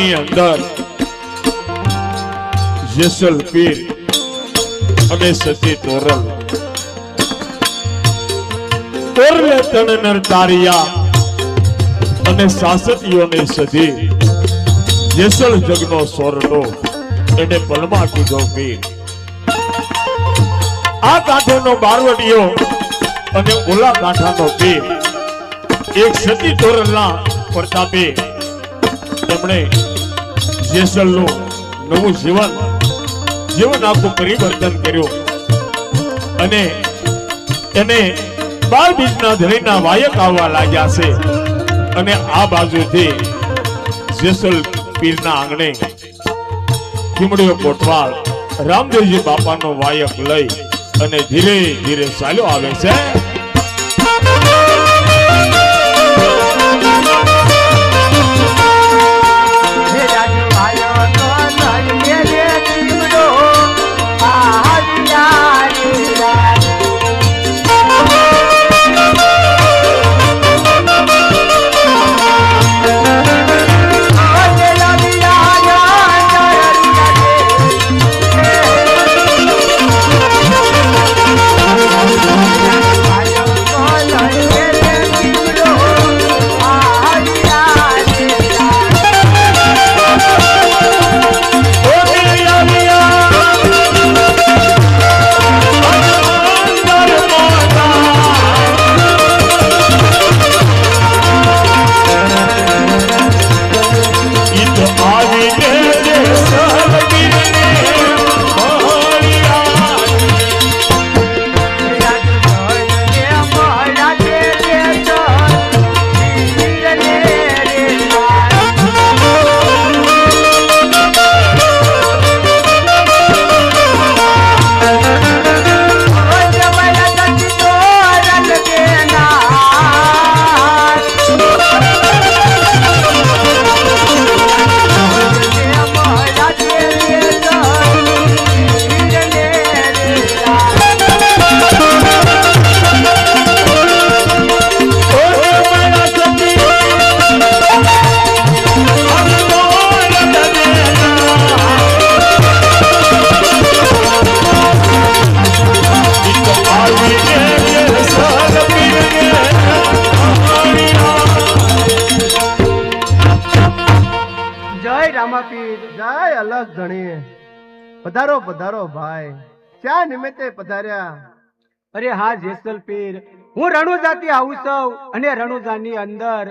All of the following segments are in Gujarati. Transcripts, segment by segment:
ની અંદર જેસલ પીર અને સતી તોરલ તોરલે તણનર તારિયા અને સાસતીઓને સધી જેસલ જગનો સોરડો એને પલમાં કીધો પીર આ કાંઠાનો બારવટીયો અને ઓલા કાંઠાનો પીર એક સતી તોરલના પ્રતાપે તેમણે જેસલનું નવું જીવન આખું પરિવર્તન કર્યું અને એને 12 બીજના ધણીના વાયક આવવા લાગ્યા છે અને આ બાજુથી જેસલ પીરના આંગણે કીમડીઓ કોટવાલ રામદેવજી બાપાનો વાયક લઈ અને ધીરે ધીરે ચાલ્યો આવે છે. પધારો પધારો ભાઈ, ક્યાં નિમિત્તે પધાર્યા? અરે હા જેસલ પીર, હું રણુજાથી આવું છું અને રણુજાની અંદર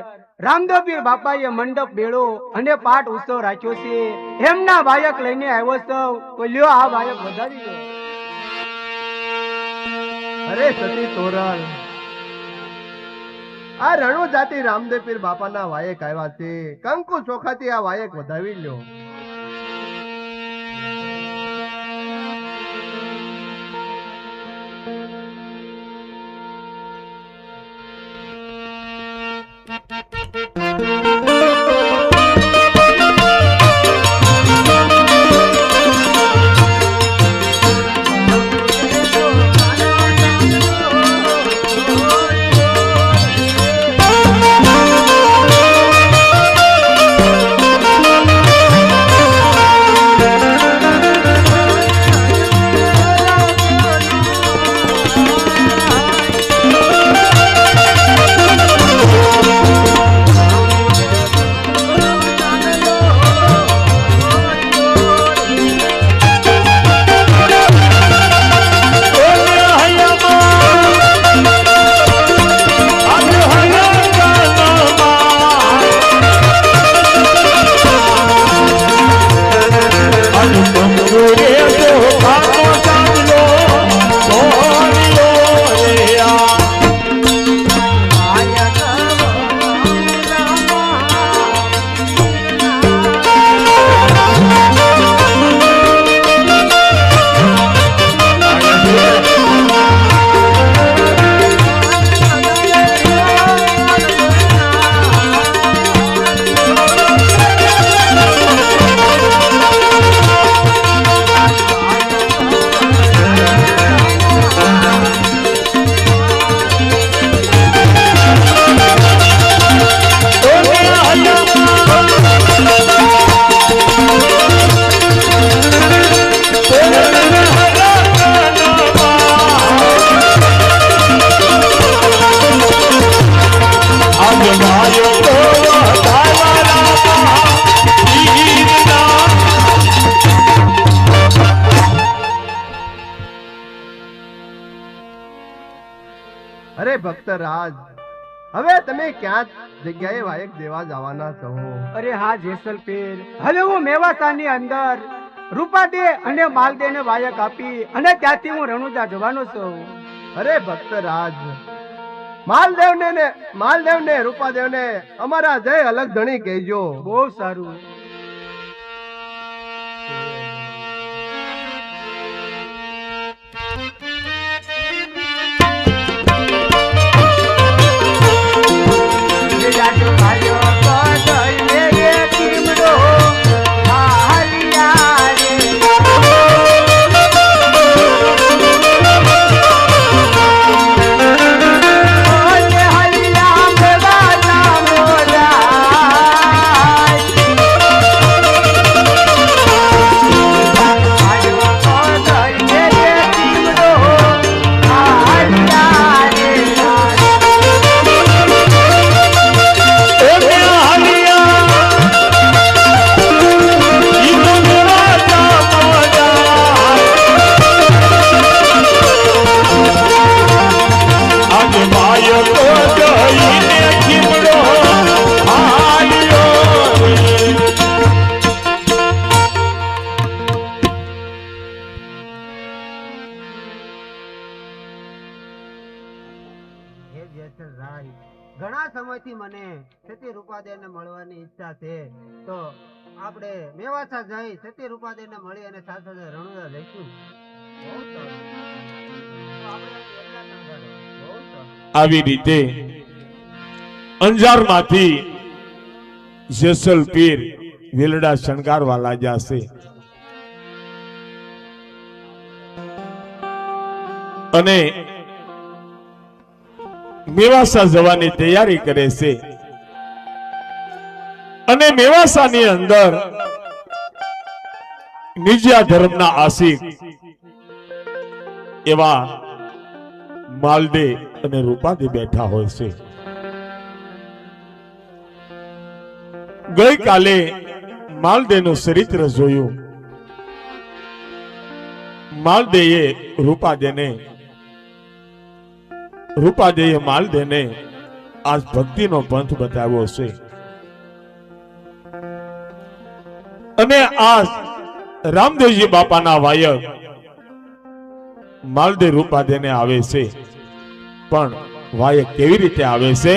રામદેવ પીર બાપાએ મંડપ બેડો અને પાઠ ઉત્સવ રાખ્યો છે. એમના વાયક લઈને આવ્યો છું, તો લ્યો આ વાયક વધારી લો. અરે સતી તોરલ, આ રણુજાથી રામદેવ પીર બાપાના વાયક આવ્યા છે, કંકુ ચોખાથી આ વાયક વધાવી લ્યો. અરે ભક્ત રાજ, હવે તમે ક્યાં જગ્યાએ વાયક દેવા જવાના છો? અરે હા જેસલ પીર, હવે હું મેવાસાની અંદર રૂપાદે અને માલદેને વાયક આપી અને ત્યાંથી હું રણુજા જવાનો છું. અરે ભક્ત રાજ, માલદેવને રૂપાદેવને અમારા જય અલગ ધણી કહેજો. બહુ સારું. ઘણા સમયથી મને સતી રૂપાદેવને મળવાની ઈચ્છા છે, તો આપણે મેવાસા જઈ સતી રૂપાદેવને મળી અને સાથે સાથે રણુજા જઈશું. આવી રીતે અંજારમાંથી જેસલ પીર વેલડા શણગારવા લાગ્યા છે અને મેવાસા જવાની તૈયારી કરે છે. અને મેવાસાની અંદર નિજ્યા ધર્મના આશિક એવા માલદે અને રૂપાદે બેઠા હોય છે. ગઈકાલે માલદેનું ચરિત્ર જોયું. માલદેએ રૂપાદેએ માલદેને આજ ભક્તિનો પંથ બતાવ્યો છે. અને આજ રામદેવજી બાપાના વાયક માલદે રૂપાદેને આવે છે, પણ વાયક કેવી રીતે આવે છે?